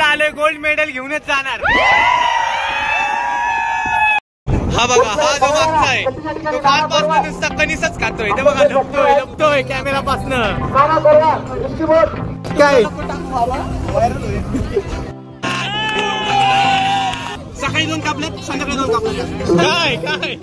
आले gold medal घेऊनच जाणार। हा बघा, हा जो मागचा आहे तो कालपासून नुसता कणीसच खातोय। ते बघा, लपतोय कॅमेरा पासनं। काय सकाळी 2 कापल्यात, संध्याकाळी 2 कापल्यात। काय काय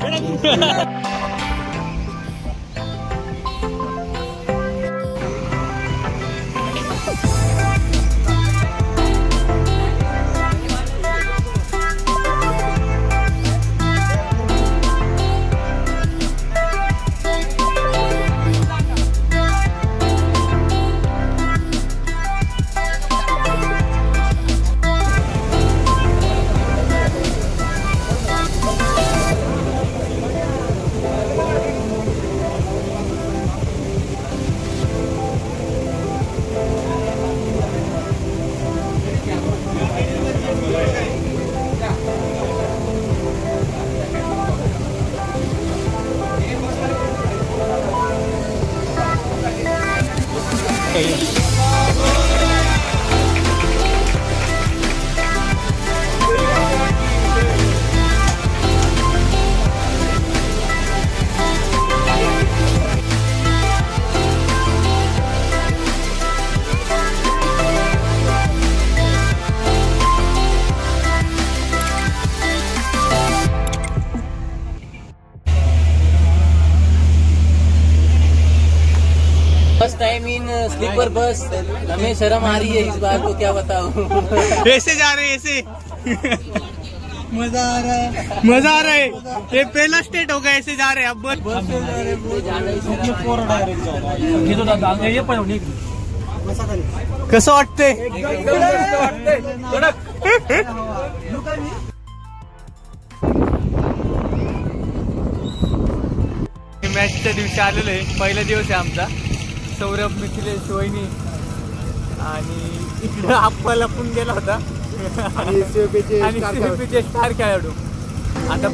first time in sleeper bus, हमें शर्म आ रही है इस बार को, क्या बताऊं। ऐसे जा रहे ऐसे मजा आ रहा है, मजा आ रहा है। ये पहला स्टेट होगा, ऐसे जा रहे अब बस से जा रहे। कसं वाटतंय? मॅचच्या दिवशी आलेलो आहे, पहिला दिवस आहे आमचा। सौरभ, मिथिलेश, वहिनी आणि इकडे आप्पा लपून गेला होता आणि सीपीचे स्टार खेळाडू। आता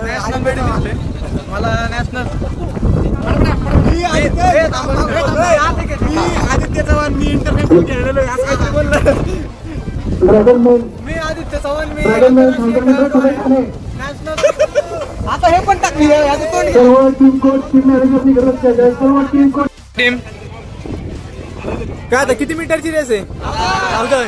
नॅशनल मेडल दिसले मला, नॅशनल। आदित्य चव्हाण, मी इंटरनॅशनल खेळलेलो आहे बोललो मी। आदित्य चव्हाण, मी नॅशनल। आता हे पण टाकली टीम। काय आता किती मीटरची रेस आहे? 1000।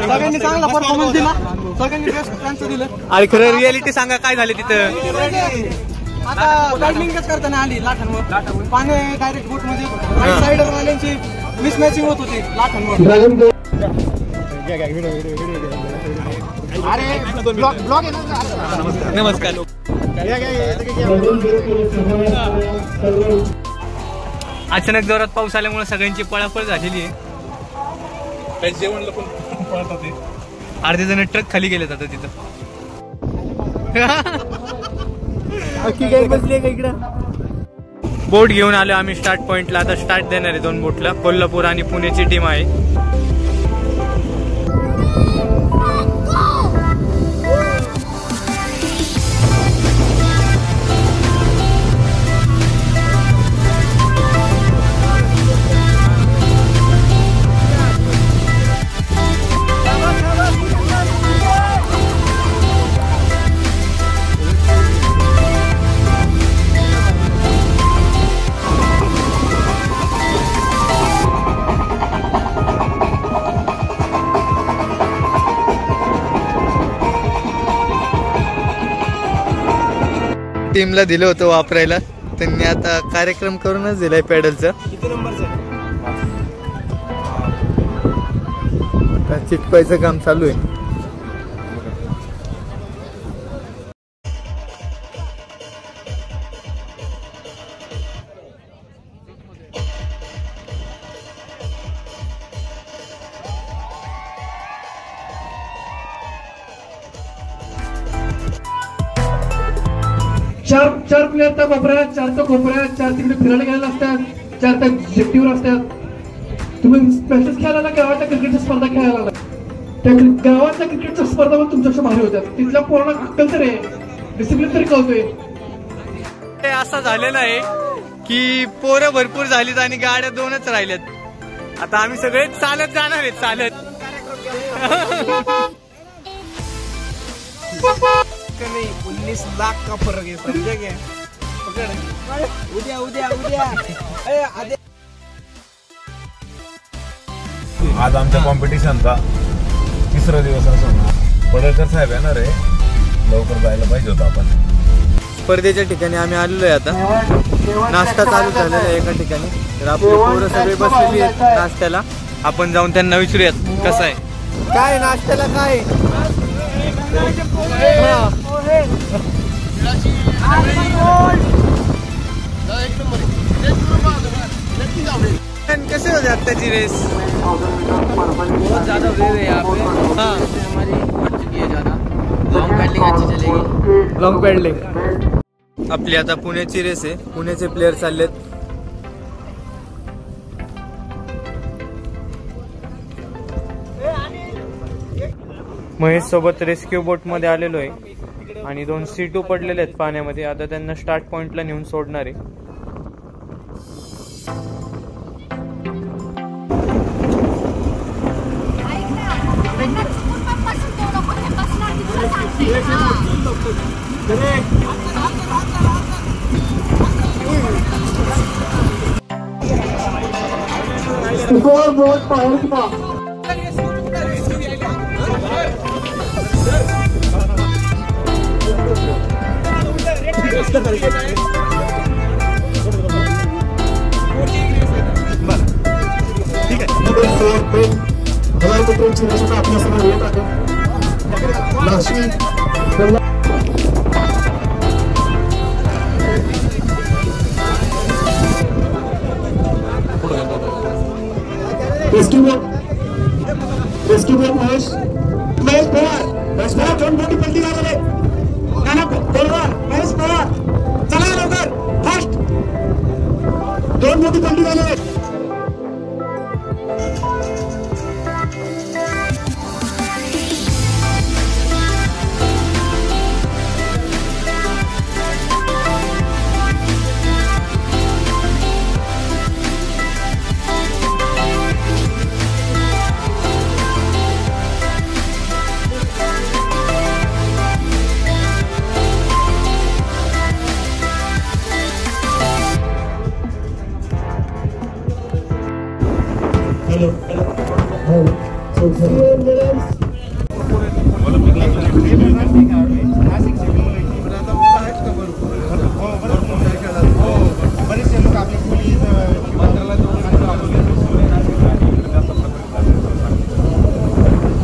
सगळ्यांनी चांगला परफॉर्मन्स दिला, सगळ्यांनी बेस्ट त्यांचं दिलं। आणि खरं रियालिटी सांगा काय झाले तिथं? आता बॅडमिंटनच करताना आली लाठांवर, पाणी डायरेक्ट बोट मध्ये राईट साइडर वाल्यांची मिसमॅचिंग होत होती लाठांवर। नमस्कार। अचानक जोरात पाऊस आल्यामुळे सगळ्यांची पळापळ झालेली आहे। जेवण पण पळतात, अर्धे जण ट्रक खाली गेले आता तिथं। बसली का इकडं? बोट घेऊन आलो आम्ही स्टार्ट पॉइंटला। आता स्टार्ट देणार आहे 2 बोटला। कोल्हापूर आणि पुण्याची टीम आहे। टीमला दिलं होतं वापरायला, त्यांनी आता कार्यक्रम करूनच दिलाय पॅडलचा. किती नंबरचं चिटकायचं काम चालू आहे. चार प्लेयर त्या कोपऱ्यात, 4 त्या कोपऱ्यात, 4 तिकडे फिरायला गेलेले असतात, 4 त्या जेफ्टीवर असतात. तुम्ही मॅचेस खेळायला गावाच्या क्रिकेटच्या स्पर्धा खेळायला त्या गावाच्या क्रिकेटच्या स्पर्धा पण तुमच्यापेक्षा भारी होत्या. तिथल्या पोरांना अक्कल तरी आहे, डिसिप्लिन तरी कळतोय. असं झालेलं आहे की पोरं भरपूर झालीत आणि गाड्या 2च राहिल्यात. आता आम्ही सगळे चालत जाणार आहेत, चालत. 19 लाख का फरक आहे, समजा क्या. उद्या आज आमच्या कॉम्पिटिशनचा 3रा दिवस असून पडळकर साहेब येणार आहे, लवकर जायला पाहिजे होतं आपण. स्पर्धेच्या ठिकाणी आम्ही आलेलो आहे. आता नाश्ता चालू झालेला आहे एका ठिकाणी. तर आपले पोरं सगळे बसलेली आहेत नाश्त्याला. आपण जाऊन त्यांना विचारूयात कसं आहे, काय नाश्त्याला काय. कैसे हो जाती है रेस? बहुत ज्यादा वेव है यहाँ पे. हाँ, हमारी बढ़ चुकी है ज्यादा. लॉन्ग पैडलिंग अच्छी चलेगी. Long paddling. आपली आता पुण्याची रेस आहे, पुण्याचे प्लेयर चाललेत. महेश सोबत रेस्क्यू बोट मध्ये आलेलो आहे आणि 2 सीटू पडलेले आहेत पाण्यामध्ये. आता त्यांना स्टार्ट पॉइंटला नेऊन सोडणार आहे. रेस्क्यू बोट महेश पवार 2 मोठी पलटी लागले. महेश पवार चला लवकर फास्ट. 2 मोठी पलटी झाले.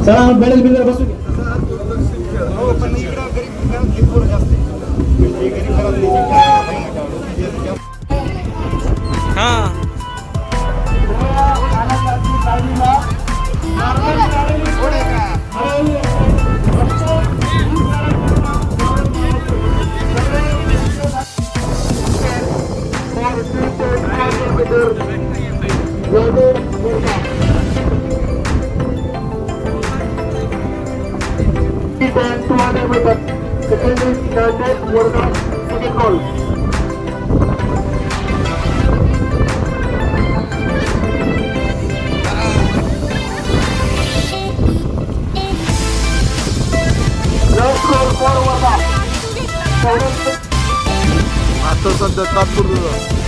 चला बॅलेन्स बिल्डर बसू. आता सध्या तात्पुरतं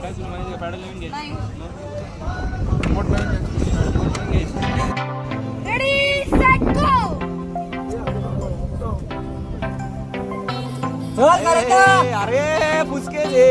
Ready, set, go! अरे पुचके दे.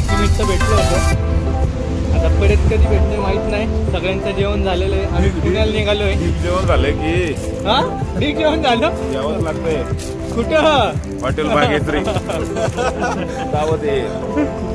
निमित्त भेटलो होतो. आता परत कधी भेटणे माहित नाही. सगळ्यांचं जेवण झालेलं आहे. आम्ही पुण्याला निघालोय. जेवण झालं की हा ठीक जेवण झालं. जेवण लागतंय कुठं हॉटेल भाग्यश्री दावत आहे.